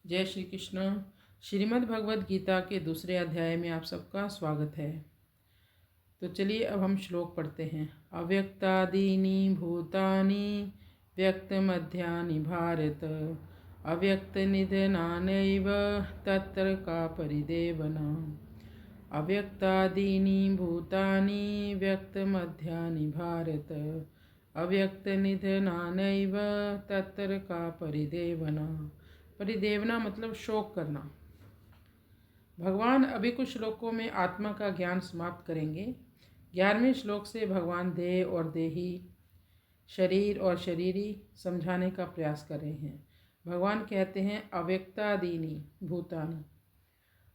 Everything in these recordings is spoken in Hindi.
जय श्री कृष्ण। श्रीमद् भगवद गीता के दूसरे अध्याय में आप सबका स्वागत है। तो चलिए अब हम श्लोक पढ़ते हैं। अव्यक्तादीनि भूतानि व्यक्तमध्यानि भारत अव्यक्तनिधनानैव तत्र का परिदेवना। अव्यक्तादीनि भूतानि व्यक्तमध्यानि भारत अव्यक्तनिधनानैव तत्र का परिदेवना। परिदेवना मतलब शोक करना। भगवान अभी कुछ श्लोकों में आत्मा का ज्ञान समाप्त करेंगे। 11वें श्लोक से भगवान देह और देही, शरीर और शरीरी समझाने का प्रयास कर रहे हैं। भगवान कहते हैं अव्यक्तादीनि भूतानि।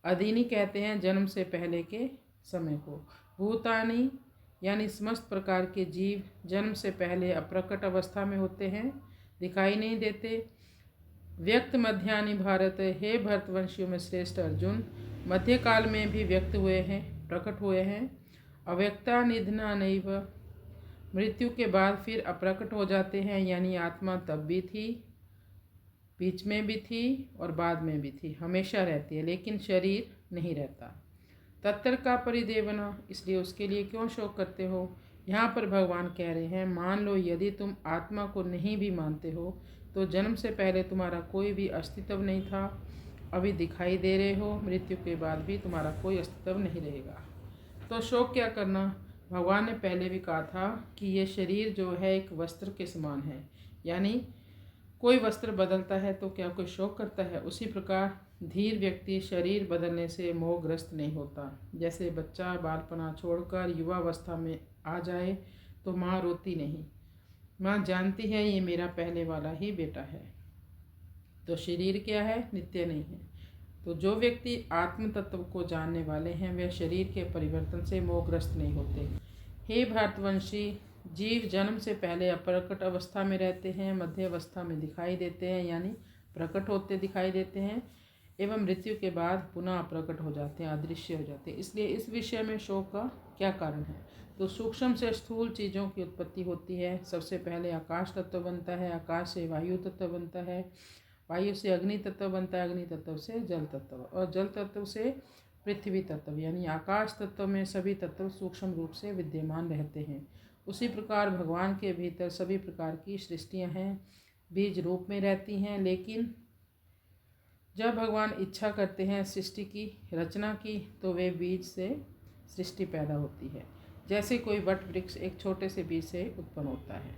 अदीनि कहते हैं जन्म से पहले के समय को। भूतानि यानी समस्त प्रकार के जीव जन्म से पहले अप्रकट अवस्था में होते हैं, दिखाई नहीं देते। व्यक्त मध्यानि भारत, हे भरतवंशियों में श्रेष्ठ अर्जुन, मध्यकाल में भी व्यक्त हुए हैं, प्रकट हुए हैं। अव्यक्ता निधना नैव, मृत्यु के बाद फिर अप्रकट हो जाते हैं, यानी आत्मा तब भी थी, बीच में भी थी और बाद में भी थी, हमेशा रहती है, लेकिन शरीर नहीं रहता। तत्र का परिदेवना, इसलिए उसके लिए क्यों शोक करते हो। यहाँ पर भगवान कह रहे हैं मान लो यदि तुम आत्मा को नहीं भी मानते हो तो जन्म से पहले तुम्हारा कोई भी अस्तित्व नहीं था, अभी दिखाई दे रहे हो, मृत्यु के बाद भी तुम्हारा कोई अस्तित्व नहीं रहेगा, तो शोक क्या करना। भगवान ने पहले भी कहा था कि ये शरीर जो है एक वस्त्र के समान है, यानी कोई वस्त्र बदलता है तो क्या कोई शोक करता है। उसी प्रकार धीर व्यक्ति शरीर बदलने से मोहग्रस्त नहीं होता। जैसे बच्चा बालपना छोड़कर युवावस्था में आ जाए तो माँ रोती नहीं, माँ जानती है ये मेरा पहले वाला ही बेटा है। तो शरीर क्या है, नित्य नहीं है। तो जो व्यक्ति आत्म तत्व को जानने वाले हैं वे शरीर के परिवर्तन से मोहग्रस्त नहीं होते। हे भारतवंशी, जीव जन्म से पहले अप्रकट अवस्था में रहते हैं, मध्य अवस्था में दिखाई देते हैं, यानी प्रकट होते दिखाई देते हैं, एवं मृत्यु के बाद पुनः अप्रकट हो जाते हैं, अदृश्य हो जाते हैं। इसलिए इस विषय में शोक का क्या कारण है। तो सूक्ष्म से स्थूल चीज़ों की उत्पत्ति होती है। सबसे पहले आकाश तत्व बनता है, आकाश से वायु तत्व बनता है, वायु से अग्नि तत्व बनता है, अग्नि तत्व से जल तत्व, और जल तत्व से पृथ्वी तत्व, यानी आकाश तत्व में सभी तत्व सूक्ष्म रूप से विद्यमान रहते हैं। उसी प्रकार भगवान के भीतर सभी प्रकार की सृष्टियाँ हैं, बीज रूप में रहती हैं, लेकिन जब भगवान इच्छा करते हैं सृष्टि की रचना की तो वे बीज से सृष्टि पैदा होती है। जैसे कोई वट वृक्ष एक छोटे से बीज से उत्पन्न होता है।